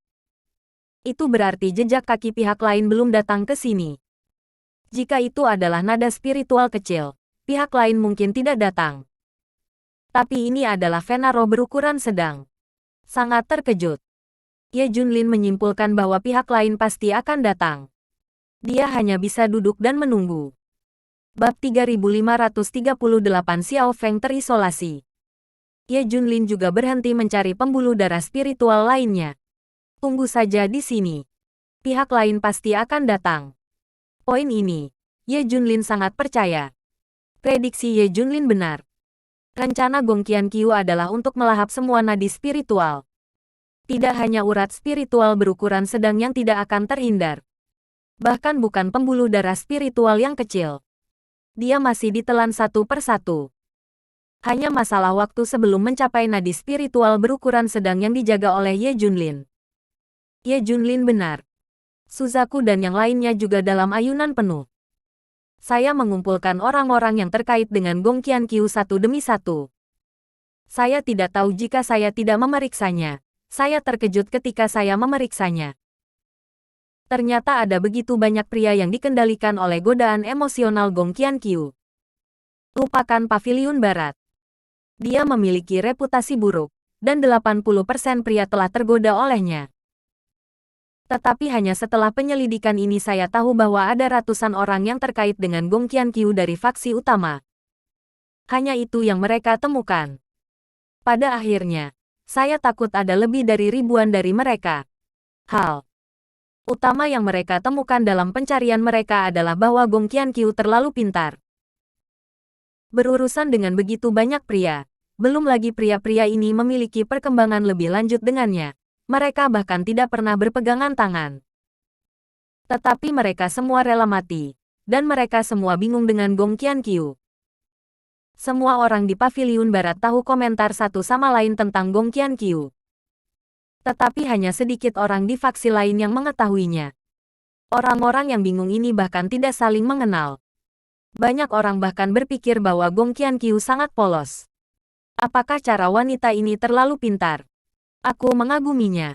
Itu berarti jejak kaki pihak lain belum datang ke sini. Jika itu adalah nada spiritual kecil, pihak lain mungkin tidak datang. Tapi ini adalah vena roh berukuran sedang. Sangat terkejut. Ye Junlin menyimpulkan bahwa pihak lain pasti akan datang. Dia hanya bisa duduk dan menunggu. Bab 3538 Xiao Feng terisolasi. Ye Junlin juga berhenti mencari pembuluh darah spiritual lainnya. Tunggu saja di sini. Pihak lain pasti akan datang. Poin ini, Ye Junlin sangat percaya. Prediksi Ye Junlin benar. Rencana Gong Qianqiu adalah untuk melahap semua nadi spiritual. Tidak hanya urat spiritual berukuran sedang yang tidak akan terhindar. Bahkan bukan pembuluh darah spiritual yang kecil. Dia masih ditelan satu persatu. Hanya masalah waktu sebelum mencapai nadi spiritual berukuran sedang yang dijaga oleh Ye Junlin. Ye Junlin benar. Suzaku dan yang lainnya juga dalam ayunan penuh. Saya mengumpulkan orang-orang yang terkait dengan Gong Qianqiu satu demi satu. Saya tidak tahu jika saya tidak memeriksanya. Saya terkejut ketika saya memeriksanya. Ternyata ada begitu banyak pria yang dikendalikan oleh godaan emosional Gong Qianqiu. Lupakan Paviliun Barat. Dia memiliki reputasi buruk, dan 80% pria telah tergoda olehnya. Tetapi hanya setelah penyelidikan ini saya tahu bahwa ada ratusan orang yang terkait dengan Gong Qianqiu dari faksi utama. Hanya itu yang mereka temukan. Pada akhirnya, saya takut ada lebih dari ribuan dari mereka. Hal utama yang mereka temukan dalam pencarian mereka adalah bahwa Gong Qianqiu terlalu pintar. Berurusan dengan begitu banyak pria, belum lagi pria-pria ini memiliki perkembangan lebih lanjut dengannya. Mereka bahkan tidak pernah berpegangan tangan. Tetapi mereka semua rela mati, dan mereka semua bingung dengan Gong Qianqiu. Semua orang di Paviliun Barat tahu komentar satu sama lain tentang Gong Qianqiu. Tetapi hanya sedikit orang di faksi lain yang mengetahuinya. Orang-orang yang bingung ini bahkan tidak saling mengenal. Banyak orang bahkan berpikir bahwa Gong Qianqiu sangat polos. Apakah cara wanita ini terlalu pintar? Aku mengaguminya.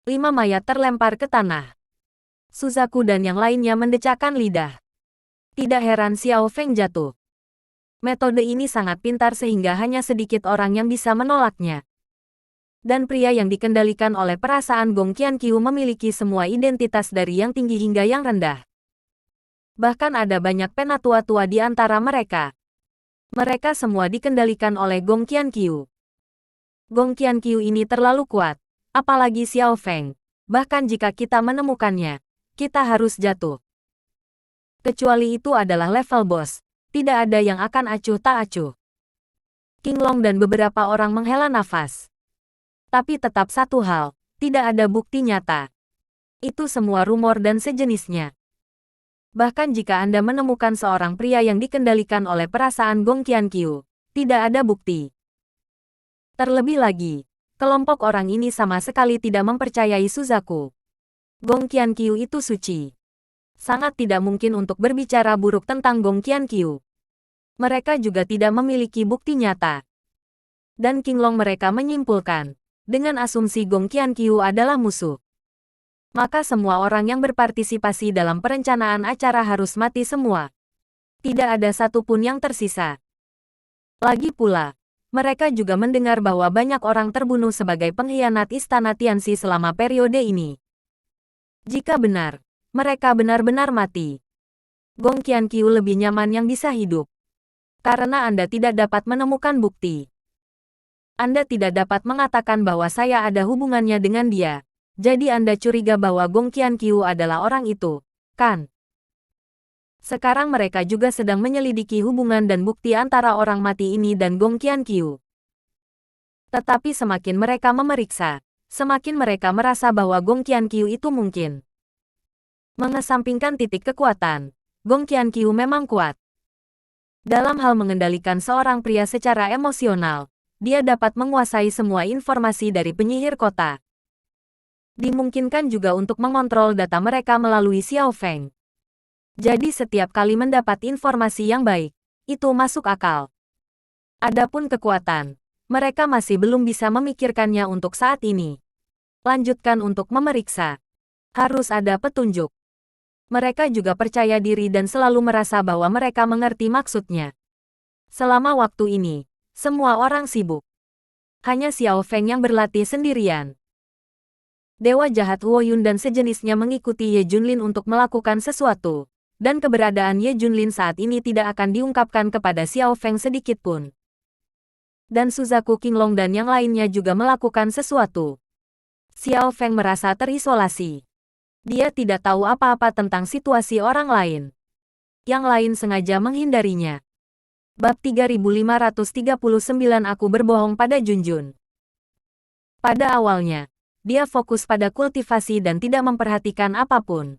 5 mayat terlempar ke tanah. Suzaku dan yang lainnya mendecakkan lidah. Tidak heran Xiao Feng jatuh. Metode ini sangat pintar sehingga hanya sedikit orang yang bisa menolaknya. Dan pria yang dikendalikan oleh perasaan Gong Qianqiu memiliki semua identitas dari yang tinggi hingga yang rendah. Bahkan ada banyak penatua-tua di antara mereka. Mereka semua dikendalikan oleh Gong Qianqiu. Gong Qianqiu ini terlalu kuat, apalagi Xiao Feng. Bahkan jika kita menemukannya, kita harus jatuh. Kecuali itu adalah level boss, tidak ada yang akan acuh tak acuh. King Long dan beberapa orang menghela nafas. Tapi tetap satu hal, tidak ada bukti nyata. Itu semua rumor dan sejenisnya. Bahkan jika Anda menemukan seorang pria yang dikendalikan oleh perasaan Gong Qianqiu, tidak ada bukti. Terlebih lagi, kelompok orang ini sama sekali tidak mempercayai Suzaku. Gong Qianqiu itu suci. Sangat tidak mungkin untuk berbicara buruk tentang Gong Qianqiu. Mereka juga tidak memiliki bukti nyata. Dan King Long mereka menyimpulkan, dengan asumsi Gong Qianqiu adalah musuh. Maka semua orang yang berpartisipasi dalam perencanaan acara harus mati semua. Tidak ada satupun yang tersisa. Lagi pula, mereka juga mendengar bahwa banyak orang terbunuh sebagai pengkhianat Istana Tianxi selama periode ini. Jika benar, mereka benar-benar mati. Gong Qianqiu lebih nyaman yang bisa hidup. Karena Anda tidak dapat menemukan bukti. Anda tidak dapat mengatakan bahwa saya ada hubungannya dengan dia. Jadi Anda curiga bahwa Gong Qianqiu adalah orang itu, kan? Sekarang mereka juga sedang menyelidiki hubungan dan bukti antara orang mati ini dan Gong Qianqiu. Tetapi semakin mereka memeriksa, semakin mereka merasa bahwa Gong Qianqiu itu mungkin. Mengesampingkan titik kekuatan, Gong Qianqiu memang kuat. Dalam hal mengendalikan seorang pria secara emosional, dia dapat menguasai semua informasi dari penyihir kota. Dimungkinkan juga untuk mengontrol data mereka melalui Xiao Feng. Jadi setiap kali mendapat informasi yang baik, itu masuk akal. Adapun kekuatan, mereka masih belum bisa memikirkannya untuk saat ini. Lanjutkan untuk memeriksa. Harus ada petunjuk. Mereka juga percaya diri dan selalu merasa bahwa mereka mengerti maksudnya. Selama waktu ini, semua orang sibuk. Hanya Xiao Feng yang berlatih sendirian. Dewa jahat Huo Yun dan sejenisnya mengikuti Ye Junlin untuk melakukan sesuatu. Dan keberadaan Ye Junlin saat ini tidak akan diungkapkan kepada Xiao Feng sedikitpun. Dan Suzaku Qinglong dan yang lainnya juga melakukan sesuatu. Xiao Feng merasa terisolasi. Dia tidak tahu apa-apa tentang situasi orang lain. Yang lain sengaja menghindarinya. Bab 3539 Aku berbohong pada Junjun. Pada awalnya, dia fokus pada kultivasi dan tidak memperhatikan apapun.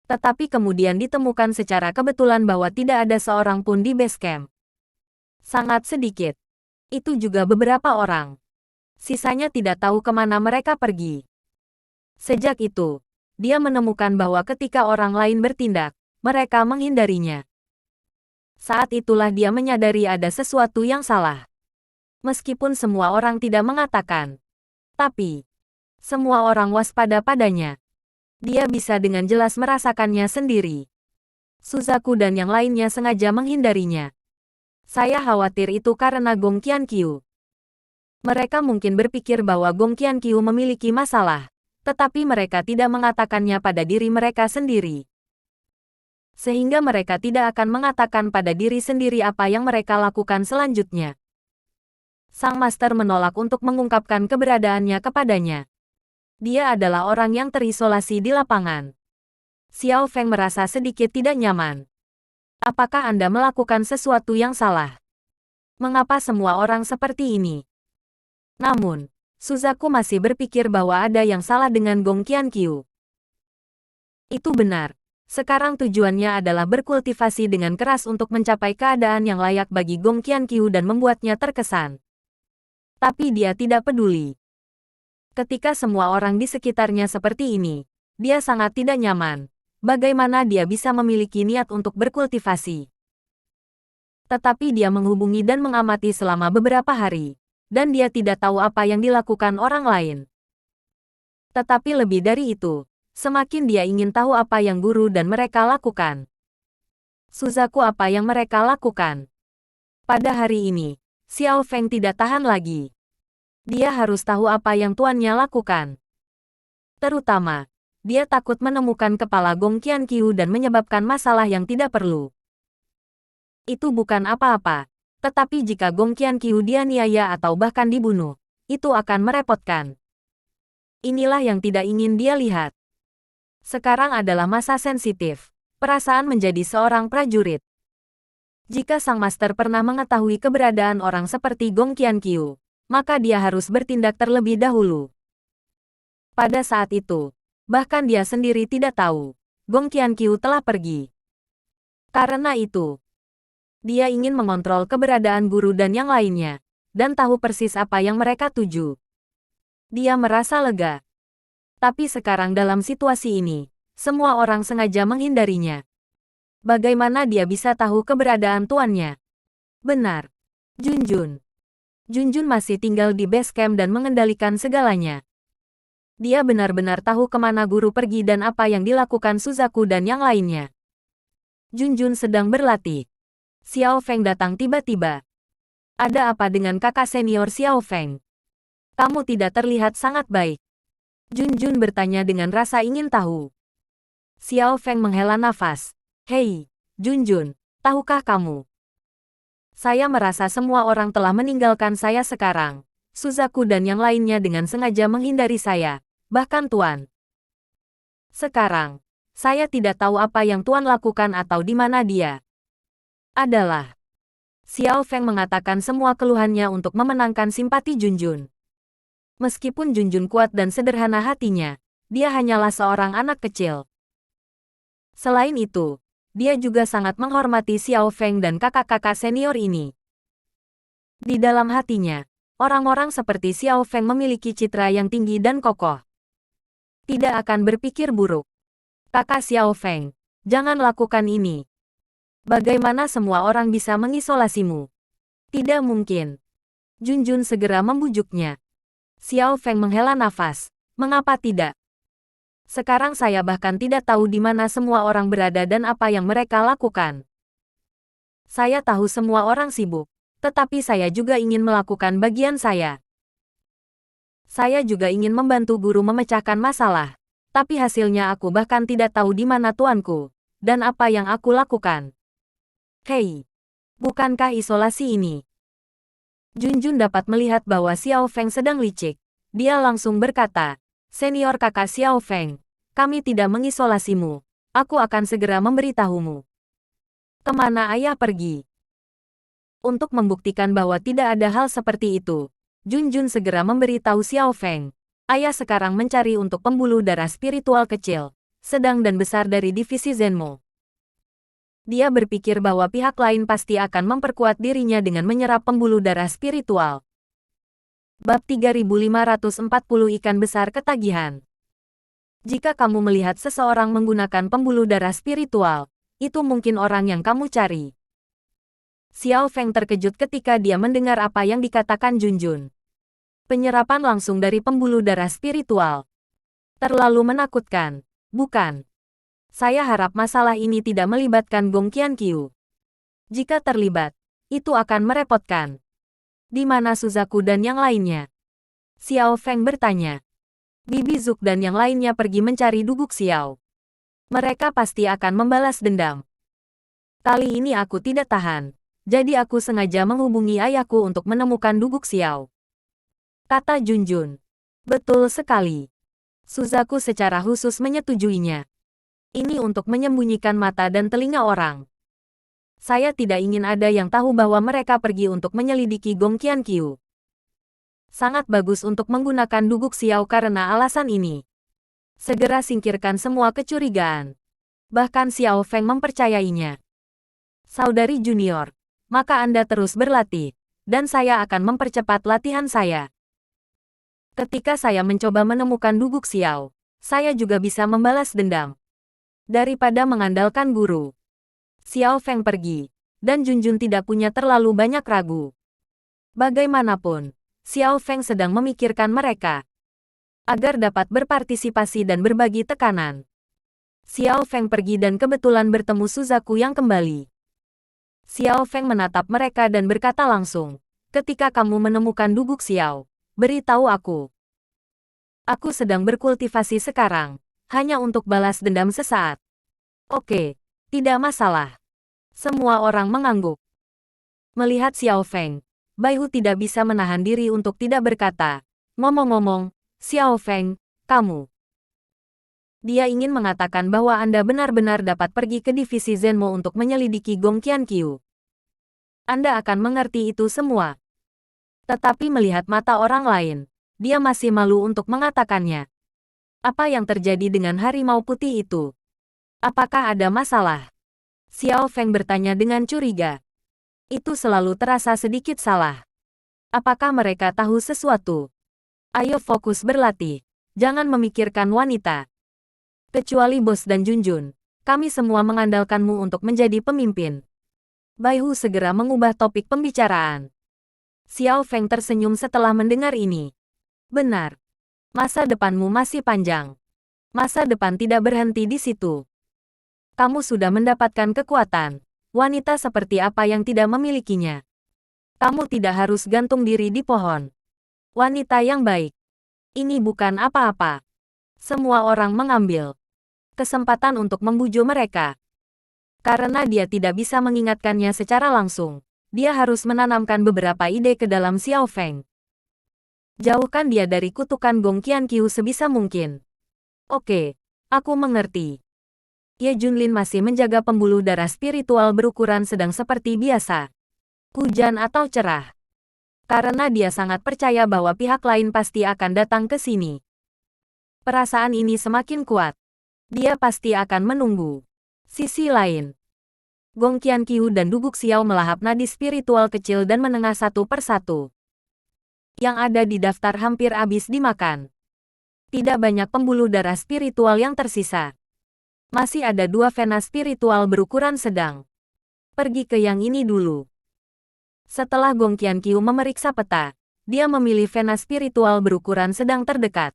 Tetapi kemudian ditemukan secara kebetulan bahwa tidak ada seorang pun di base camp. Sangat sedikit. Itu juga beberapa orang. Sisanya tidak tahu kemana mereka pergi. Sejak itu, dia menemukan bahwa ketika orang lain bertindak, mereka menghindarinya. Saat itulah dia menyadari ada sesuatu yang salah. Meskipun semua orang tidak mengatakan. Tapi, semua orang waspada padanya. Dia bisa dengan jelas merasakannya sendiri. Suzaku dan yang lainnya sengaja menghindarinya. Saya khawatir itu karena Gong Qianqiu. Mereka mungkin berpikir bahwa Gong Qianqiu memiliki masalah, tetapi mereka tidak mengatakannya pada diri mereka sendiri. Sehingga mereka tidak akan mengatakan pada diri sendiri apa yang mereka lakukan selanjutnya. Sang master menolak untuk mengungkapkan keberadaannya kepadanya. Dia adalah orang yang terisolasi di lapangan. Xiao Feng merasa sedikit tidak nyaman. Apakah Anda melakukan sesuatu yang salah? Mengapa semua orang seperti ini? Namun, Suzaku masih berpikir bahwa ada yang salah dengan Gong Qianqiu. Itu benar. Sekarang tujuannya adalah berkultivasi dengan keras untuk mencapai keadaan yang layak bagi Gong Qianqiu dan membuatnya terkesan. Tapi dia tidak peduli. Ketika semua orang di sekitarnya seperti ini, dia sangat tidak nyaman. Bagaimana dia bisa memiliki niat untuk berkultivasi? Tetapi dia menghubungi dan mengamati selama beberapa hari, dan dia tidak tahu apa yang dilakukan orang lain. Tetapi lebih dari itu, semakin dia ingin tahu apa yang guru dan mereka lakukan. Suzaku, apa yang mereka lakukan? Pada hari ini, Xiao Feng tidak tahan lagi. Dia harus tahu apa yang tuannya lakukan. Terutama, dia takut menemukan kepala Gong Qianqiu dan menyebabkan masalah yang tidak perlu. Itu bukan apa-apa, tetapi jika Gong Qianqiu dianiaya atau bahkan dibunuh, itu akan merepotkan. Inilah yang tidak ingin dia lihat. Sekarang adalah masa sensitif, perasaan menjadi seorang prajurit. Jika sang master pernah mengetahui keberadaan orang seperti Gong Qianqiu, maka dia harus bertindak terlebih dahulu. Pada saat itu, bahkan dia sendiri tidak tahu, Gong Qianqiu telah pergi. Karena itu, dia ingin mengontrol keberadaan guru dan yang lainnya, dan tahu persis apa yang mereka tuju. Dia merasa lega. Tapi sekarang dalam situasi ini, semua orang sengaja menghindarinya. Bagaimana dia bisa tahu keberadaan tuannya? Benar. Junjun. Junjun masih tinggal di base camp dan mengendalikan segalanya. Dia benar-benar tahu kemana guru pergi dan apa yang dilakukan Suzaku dan yang lainnya. Junjun sedang berlatih. Xiao Feng datang tiba-tiba. Ada apa dengan kakak senior Xiao Feng? Kamu tidak terlihat sangat baik. Junjun bertanya dengan rasa ingin tahu. Xiao Feng menghela nafas. Hei, Junjun, tahukah kamu? Saya merasa semua orang telah meninggalkan saya sekarang. Suzaku dan yang lainnya dengan sengaja menghindari saya. Bahkan Tuan. Sekarang, saya tidak tahu apa yang Tuan lakukan atau di mana dia. Adalah. Xiao Feng mengatakan semua keluhannya untuk memenangkan simpati Junjun. Meskipun Junjun kuat dan sederhana hatinya, dia hanyalah seorang anak kecil. Selain itu, dia juga sangat menghormati Xiao Feng dan kakak-kakak senior ini. Di dalam hatinya, orang-orang seperti Xiao Feng memiliki citra yang tinggi dan kokoh. Tidak akan berpikir buruk. Kakak Xiao Feng, jangan lakukan ini. Bagaimana semua orang bisa mengisolasimu? Tidak mungkin. Junjun segera membujuknya. Xiao Feng menghela nafas. Mengapa tidak? Sekarang saya bahkan tidak tahu di mana semua orang berada dan apa yang mereka lakukan. Saya tahu semua orang sibuk, tetapi saya juga ingin melakukan bagian saya. Saya juga ingin membantu guru memecahkan masalah, tapi hasilnya aku bahkan tidak tahu di mana tuanku, dan apa yang aku lakukan. Hei, bukankah isolasi ini? Junjun dapat melihat bahwa Xiao Feng sedang licik. Dia langsung berkata, "Senior kakak Xiao Feng, kami tidak mengisolasimu. Aku akan segera memberitahumu." Kemana ayah pergi? Untuk membuktikan bahwa tidak ada hal seperti itu, Junjun segera memberitahu Xiao Feng, "Ayah sekarang mencari untuk pembuluh darah spiritual kecil, sedang dan besar dari divisi Zenmo." Dia berpikir bahwa pihak lain pasti akan memperkuat dirinya dengan menyerap pembuluh darah spiritual. Bab 3540 Ikan Besar Ketagihan. Jika kamu melihat seseorang menggunakan pembuluh darah spiritual, itu mungkin orang yang kamu cari. Xiao Feng terkejut ketika dia mendengar apa yang dikatakan Junjun. Penyerapan langsung dari pembuluh darah spiritual. Terlalu menakutkan, bukan? Saya harap masalah ini tidak melibatkan Gong Qianqiu. Jika terlibat, itu akan merepotkan. Di mana Suzaku dan yang lainnya? Xiao Feng bertanya. Bibi Zuk dan yang lainnya pergi mencari Duguk Xiao. Mereka pasti akan membalas dendam. Kali ini aku tidak tahan, jadi aku sengaja menghubungi ayahku untuk menemukan Duguk Xiao. Kata Junjun. Betul sekali. Suzaku secara khusus menyetujuinya. Ini untuk menyembunyikan mata dan telinga orang. Saya tidak ingin ada yang tahu bahwa mereka pergi untuk menyelidiki Gong Qianqiu. Sangat bagus untuk menggunakan Duguk Xiao karena alasan ini. Segera singkirkan semua kecurigaan. Bahkan Xiao Feng mempercayainya. Saudari junior, maka Anda terus berlatih, dan saya akan mempercepat latihan saya. Ketika saya mencoba menemukan Duguk Xiao, saya juga bisa membalas dendam. Daripada mengandalkan guru. Xiao Feng pergi, dan Junjun tidak punya terlalu banyak ragu. Bagaimanapun, Xiao Feng sedang memikirkan mereka. Agar dapat berpartisipasi dan berbagi tekanan. Xiao Feng pergi dan kebetulan bertemu Suzaku yang kembali. Xiao Feng menatap mereka dan berkata langsung, "Ketika kamu menemukan Duguk Xiao, beritahu aku. Aku sedang berkultivasi sekarang. Hanya untuk balas dendam sesaat." Oke, tidak masalah. Semua orang mengangguk. Melihat Xiao Feng, Bai Hu tidak bisa menahan diri untuk tidak berkata, "Ngomong-ngomong, Xiao Feng, kamu." Dia ingin mengatakan bahwa Anda benar-benar dapat pergi ke divisi Zenmo untuk menyelidiki Gong Qianqiu. Anda akan mengerti itu semua. Tetapi melihat mata orang lain, dia masih malu untuk mengatakannya. Apa yang terjadi dengan harimau putih itu? Apakah ada masalah? Xiao Feng bertanya dengan curiga. Itu selalu terasa sedikit salah. Apakah mereka tahu sesuatu? Ayo fokus berlatih. Jangan memikirkan wanita. Kecuali Bos dan Junjun, kami semua mengandalkanmu untuk menjadi pemimpin. Bai Hu segera mengubah topik pembicaraan. Xiao Feng tersenyum setelah mendengar ini. Benar. Masa depanmu masih panjang. Masa depan tidak berhenti di situ. Kamu sudah mendapatkan kekuatan. Wanita seperti apa yang tidak memilikinya? Kamu tidak harus gantung diri di pohon. Wanita yang baik. Ini bukan apa-apa. Semua orang mengambil kesempatan untuk membujuk mereka. Karena dia tidak bisa mengingatkannya secara langsung, dia harus menanamkan beberapa ide ke dalam Xiao Feng. Jauhkan dia dari kutukan Gong Qianqiu sebisa mungkin. Oke, aku mengerti. Ye Junlin masih menjaga pembuluh darah spiritual berukuran sedang seperti biasa. Hujan atau cerah. Karena dia sangat percaya bahwa pihak lain pasti akan datang ke sini. Perasaan ini semakin kuat. Dia pasti akan menunggu. Sisi lain, Gong Qianqiu dan Dubuk Xiao melahap nadi spiritual kecil dan menengah satu persatu. Yang ada di daftar hampir habis dimakan. Tidak banyak pembuluh darah spiritual yang tersisa. Masih ada 2 vena spiritual berukuran sedang. Pergi ke yang ini dulu. Setelah Gong Qianqiu memeriksa peta, dia memilih vena spiritual berukuran sedang terdekat.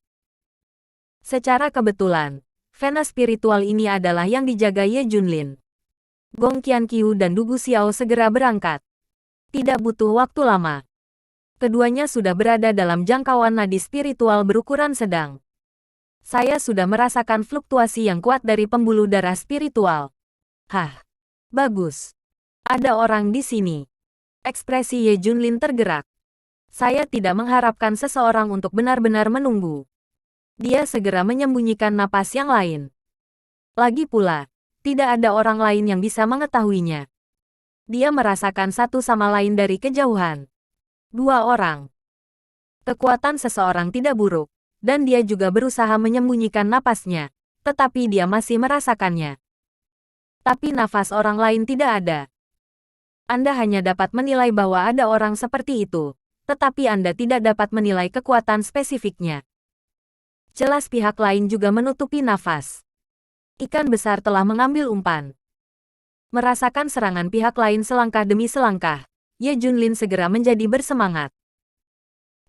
Secara kebetulan, vena spiritual ini adalah yang dijaga Ye Junlin. Gong Qianqiu dan Dugu Xiao segera berangkat. Tidak butuh waktu lama. Keduanya sudah berada dalam jangkauan nadi spiritual berukuran sedang. Saya sudah merasakan fluktuasi yang kuat dari pembuluh darah spiritual. Hah, bagus. Ada orang di sini. Ekspresi Ye Junlin tergerak. Saya tidak mengharapkan seseorang untuk benar-benar menunggu. Dia segera menyembunyikan napas yang lain. Lagi pula, tidak ada orang lain yang bisa mengetahuinya. Dia merasakan satu sama lain dari kejauhan. 2 orang. Kekuatan seseorang tidak buruk, dan dia juga berusaha menyembunyikan napasnya, tetapi dia masih merasakannya. Tapi nafas orang lain tidak ada. Anda hanya dapat menilai bahwa ada orang seperti itu, tetapi Anda tidak dapat menilai kekuatan spesifiknya. Jelas pihak lain juga menutupi nafas. Ikan besar telah mengambil umpan. Merasakan serangan pihak lain selangkah demi selangkah, Ye Junlin segera menjadi bersemangat.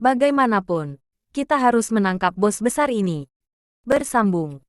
Bagaimanapun, kita harus menangkap bos besar ini. Bersambung.